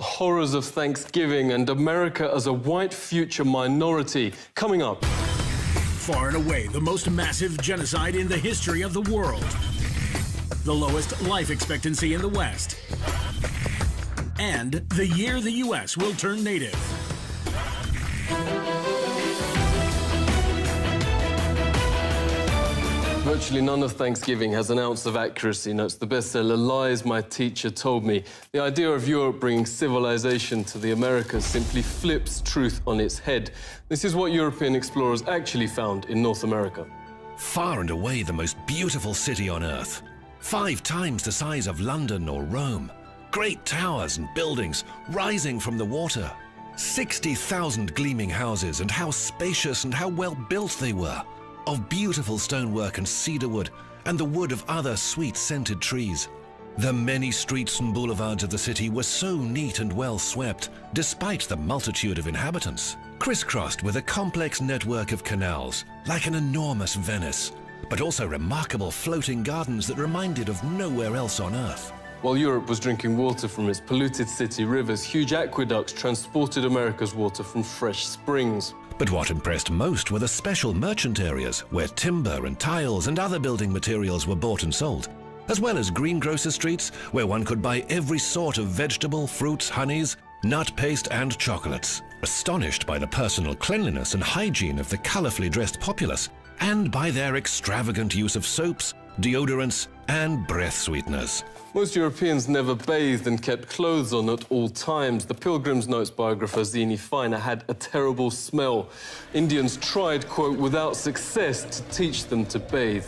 horrors of Thanksgiving and America as a white future minority. Coming up. Far and away the most massive genocide in the history of the world. The lowest life expectancy in the West. And the year the U.S. will turn native. Virtually none of Thanksgiving has an ounce of accuracy, notes the bestseller Lies My Teacher Told Me. The idea of Europe bringing civilization to the Americas simply flips truth on its head. This is what European explorers actually found in North America. Far and away the most beautiful city on Earth. 5 times the size of London or Rome. Great towers and buildings rising from the water. 60,000 gleaming houses, and how spacious and how well built they were. Of beautiful stonework and cedar wood, and the wood of other sweet-scented trees. The many streets and boulevards of the city were so neat and well swept, despite the multitude of inhabitants, crisscrossed with a complex network of canals, like an enormous Venice, but also remarkable floating gardens that reminded of nowhere else on Earth. While Europe was drinking water from its polluted city rivers, huge aqueducts transported America's water from fresh springs. But what impressed most were the special merchant areas where timber and tiles and other building materials were bought and sold, as well as greengrocer streets where one could buy every sort of vegetable, fruits, honeys, nut paste and chocolates. Astonished by the personal cleanliness and hygiene of the colorfully dressed populace, and by their extravagant use of soaps, deodorants and breath sweeteners. Most Europeans never bathed and kept clothes on at all times. The Pilgrim's Notes biographer Zini Feiner had a terrible smell. Indians tried, quote, without success to teach them to bathe.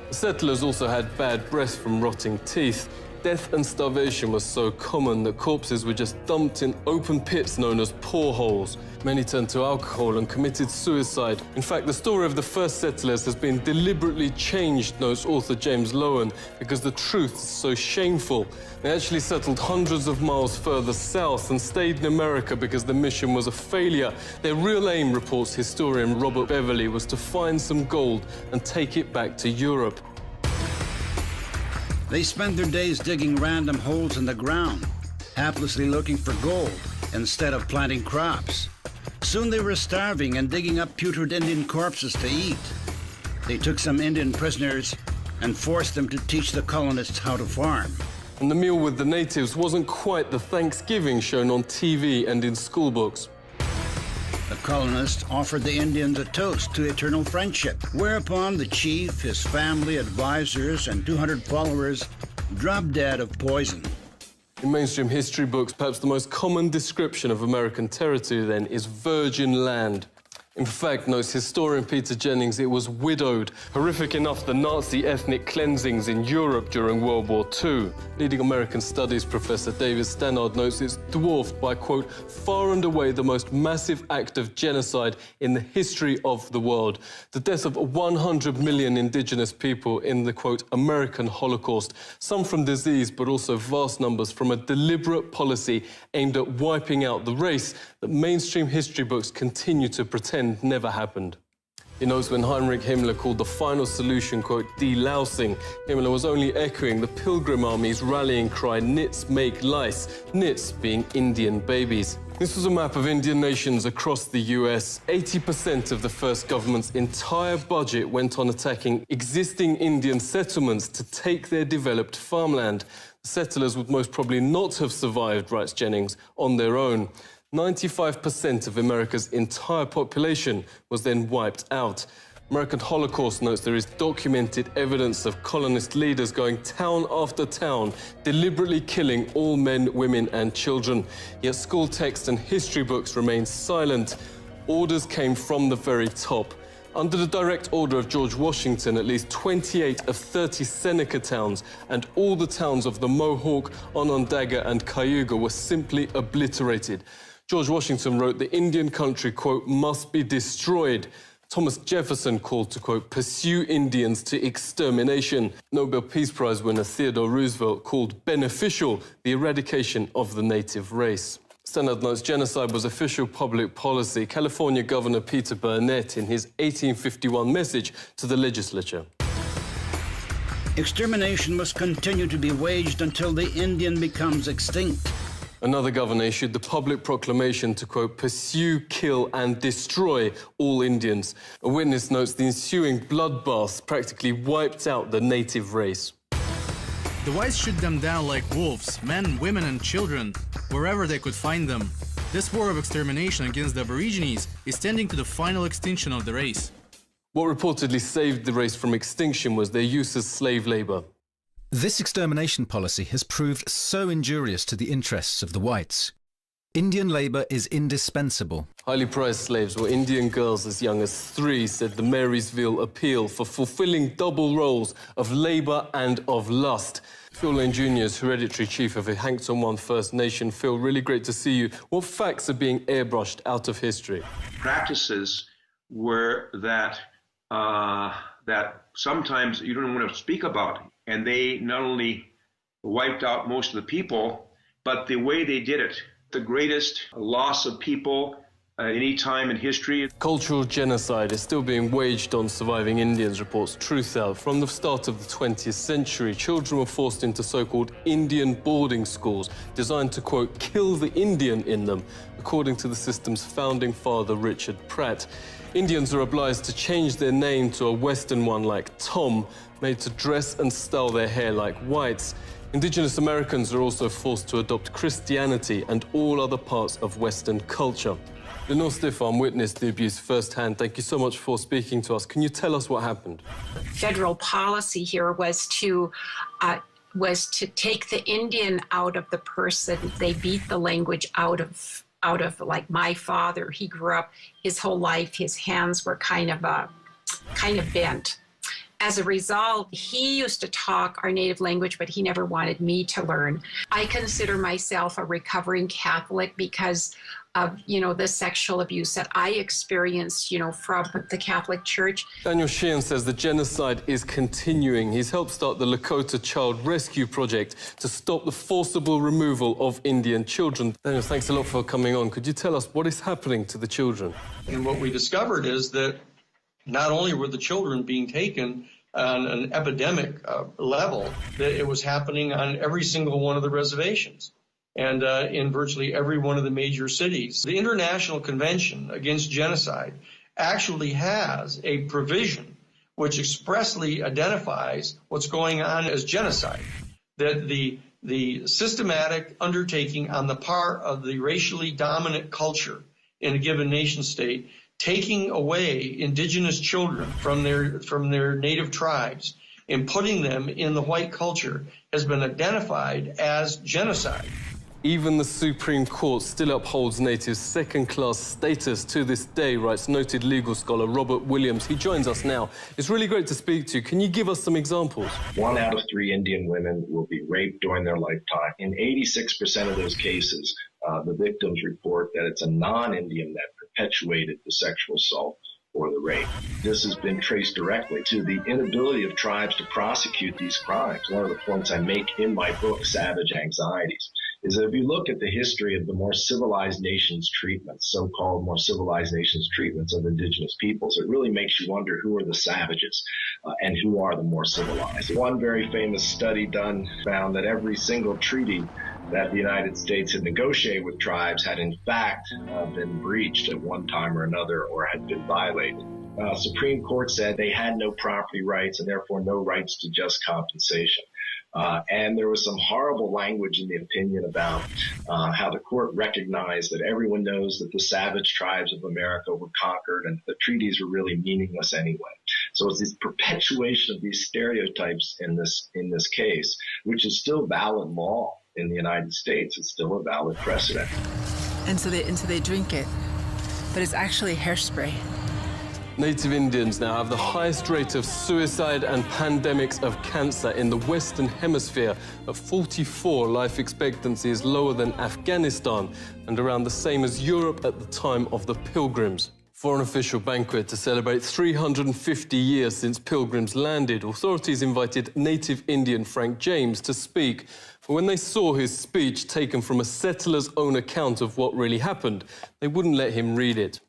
The settlers also had bad breath from rotting teeth. Death and starvation was so common that corpses were just dumped in open pits known as poreholes. Many turned to alcohol and committed suicide. In fact, the story of the first settlers has been deliberately changed, notes author James Lowen, because the truth is so shameful. They actually settled hundreds of miles further south and stayed in America because the mission was a failure. Their real aim, reports historian Robert Beverly, was to find some gold and take it back to Europe. They spent their days digging random holes in the ground, haplessly looking for gold instead of planting crops. Soon they were starving and digging up putrid Indian corpses to eat. They took some Indian prisoners and forced them to teach the colonists how to farm. And the meal with the natives wasn't quite the Thanksgiving shown on TV and in schoolbooks. The colonists offered the Indians a toast to eternal friendship, whereupon the chief, his family, advisors, and 200 followers dropped dead of poison. In mainstream history books, perhaps the most common description of American territory then is virgin land. In fact, notes historian Peter Jennings, it was widowed. Horrific enough, the Nazi ethnic cleansings in Europe during World War II. Leading American studies professor David Stannard notes it's dwarfed by, quote, far and away the most massive act of genocide in the history of the world. The death of 100 million indigenous people in the, quote, American Holocaust. Some from disease, but also vast numbers from a deliberate policy aimed at wiping out the race that mainstream history books continue to pretend never happened. He knows when Heinrich Himmler called the final solution, quote, delousing, Himmler was only echoing the Pilgrim Army's rallying cry, nits make lice, nits being Indian babies. This was a map of Indian nations across the US. 80% of the first government's entire budget went on attacking existing Indian settlements to take their developed farmland. The settlers would most probably not have survived, writes Jennings, on their own. 95% of America's entire population was then wiped out. American Holocaust notes there is documented evidence of colonist leaders going town after town, deliberately killing all men, women and children. Yet school texts and history books remain silent. Orders came from the very top. Under the direct order of George Washington, at least 28 of 30 Seneca towns and all the towns of the Mohawk, Onondaga and Cayuga were simply obliterated. George Washington wrote the Indian country, quote, must be destroyed. Thomas Jefferson called to, quote, pursue Indians to extermination. Nobel Peace Prize winner Theodore Roosevelt called beneficial the eradication of the native race. Stannard notes genocide was official public policy. California Governor Peter Burnett in his 1851 message to the legislature. Extermination must continue to be waged until the Indian becomes extinct. Another governor issued the public proclamation to, quote, pursue, kill and destroy all Indians. A witness notes the ensuing bloodbaths practically wiped out the native race. The whites shoot them down like wolves, men, women and children, wherever they could find them. This war of extermination against the Aborigines is tending to the final extinction of the race. What reportedly saved the race from extinction was their use as slave labour. This extermination policy has proved so injurious to the interests of the whites. Indian labour is indispensable. Highly prized slaves were Indian girls as young as 3, said the Marysville Appeal, for fulfilling double roles of labour and of lust. Phil Lane Jr. is hereditary chief of the Hankton One First Nation. Phil, really great to see you. What facts are being airbrushed out of history? Practices were that sometimes you don't want to speak about, and they not only wiped out most of the people, but the way they did it, the greatest loss of people any time in history. Cultural genocide is still being waged on surviving Indians, reports Truthout. From the start of the 20th century, children were forced into so-called Indian boarding schools designed to, quote, kill the Indian in them, according to the system's founding father, Richard Pratt. Indians are obliged to change their name to a Western one like Tom, made to dress and style their hair like whites. Indigenous Americans are also forced to adopt Christianity and all other parts of Western culture. Lenore Stefan witnessed the abuse firsthand. Thank you so much for speaking to us. Can you tell us what happened? Federal policy here was to take the Indian out of the person. They beat the language out of like my father. He grew up his whole life, his hands were kind of bent. As a result, he used to talk our native language, but he never wanted me to learn. I consider myself a recovering Catholic because of, the sexual abuse that I experienced, from the Catholic Church. Daniel Sheehan says the genocide is continuing. He's helped start the Lakota Child Rescue Project to stop the forcible removal of Indian children. Daniel, thanks a lot for coming on. Could you tell us what is happening to the children? And what we discovered is that not only were the children being taken on an epidemic level, that it was happening on every single one of the reservations and in virtually every one of the major cities. The International Convention Against Genocide actually has a provision which expressly identifies what's going on as genocide, that the systematic undertaking on the part of the racially dominant culture in a given nation state, taking away indigenous children from their native tribes and putting them in the white culture has been identified as genocide. Even the Supreme Court still upholds natives' second-class status to this day, writes noted legal scholar Robert Williams. He joins us now. It's really great to speak to you. Can you give us some examples? 1 out of 3 Indian women will be raped during their lifetime. In 86% of those cases, the victims report that it's a non-Indian that perpetuated the sexual assault or the rape. This has been traced directly to the inability of tribes to prosecute these crimes. One of the points I make in my book, Savage Anxieties, is that if you look at the history of the more civilized nations treatments, so-called more civilized nations treatments of indigenous peoples, it really makes you wonder who are the savages and who are the more civilized. One very famous study done found that every single treaty that the United States had negotiated with tribes had in fact been breached at one time or another or had been violated. Supreme Court said they had no property rights and therefore no rights to just compensation. And there was some horrible language in the opinion about how the court recognized that everyone knows that the savage tribes of America were conquered and the treaties were really meaningless anyway. So it's this perpetuation of these stereotypes in this case, which is still valid law in the United States. It's still a valid precedent. And so they drink it, but it's actually hairspray. Native Indians now have the highest rate of suicide and pandemics of cancer in the Western Hemisphere. At 44, life expectancy is lower than Afghanistan and around the same as Europe at the time of the Pilgrims. For an official banquet to celebrate 350 years since Pilgrims landed, authorities invited native Indian Frank James to speak. But when they saw his speech taken from a settler's own account of what really happened, they wouldn't let him read it.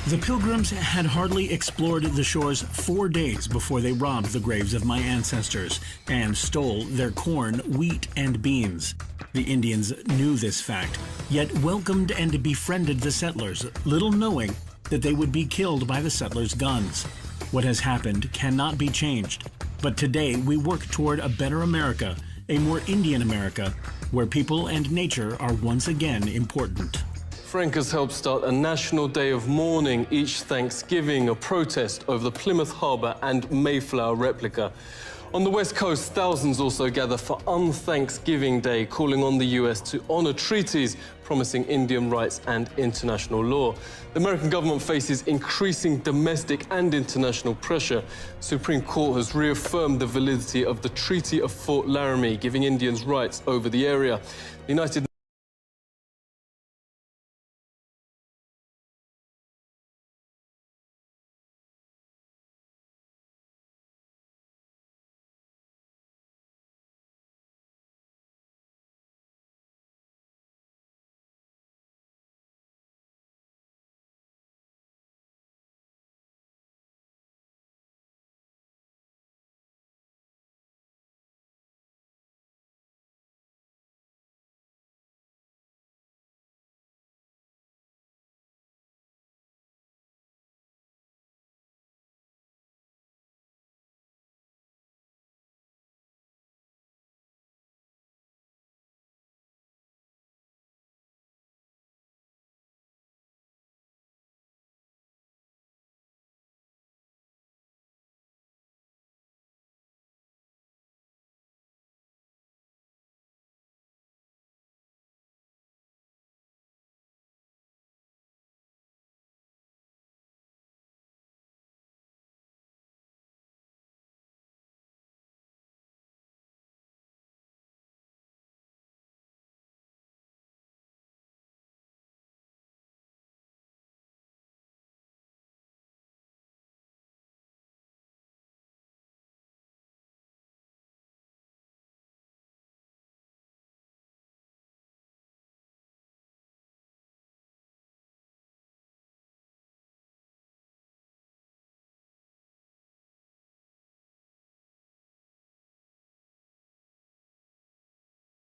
The Pilgrims had hardly explored the shores 4 days before they robbed the graves of my ancestors and stole their corn, wheat, and beans. The Indians knew this fact, yet welcomed and befriended the settlers, little knowing that they would be killed by the settlers' guns. What has happened cannot be changed, but today we work toward a better America, a more Indian America, where people and nature are once again important. Frank has helped start a national day of mourning each Thanksgiving, a protest over the Plymouth Harbour and Mayflower replica. On the West Coast, thousands also gather for Unthanksgiving Day, calling on the US to honour treaties promising Indian rights and international law. The American government faces increasing domestic and international pressure. The Supreme Court has reaffirmed the validity of the Treaty of Fort Laramie, giving Indians rights over the area. The United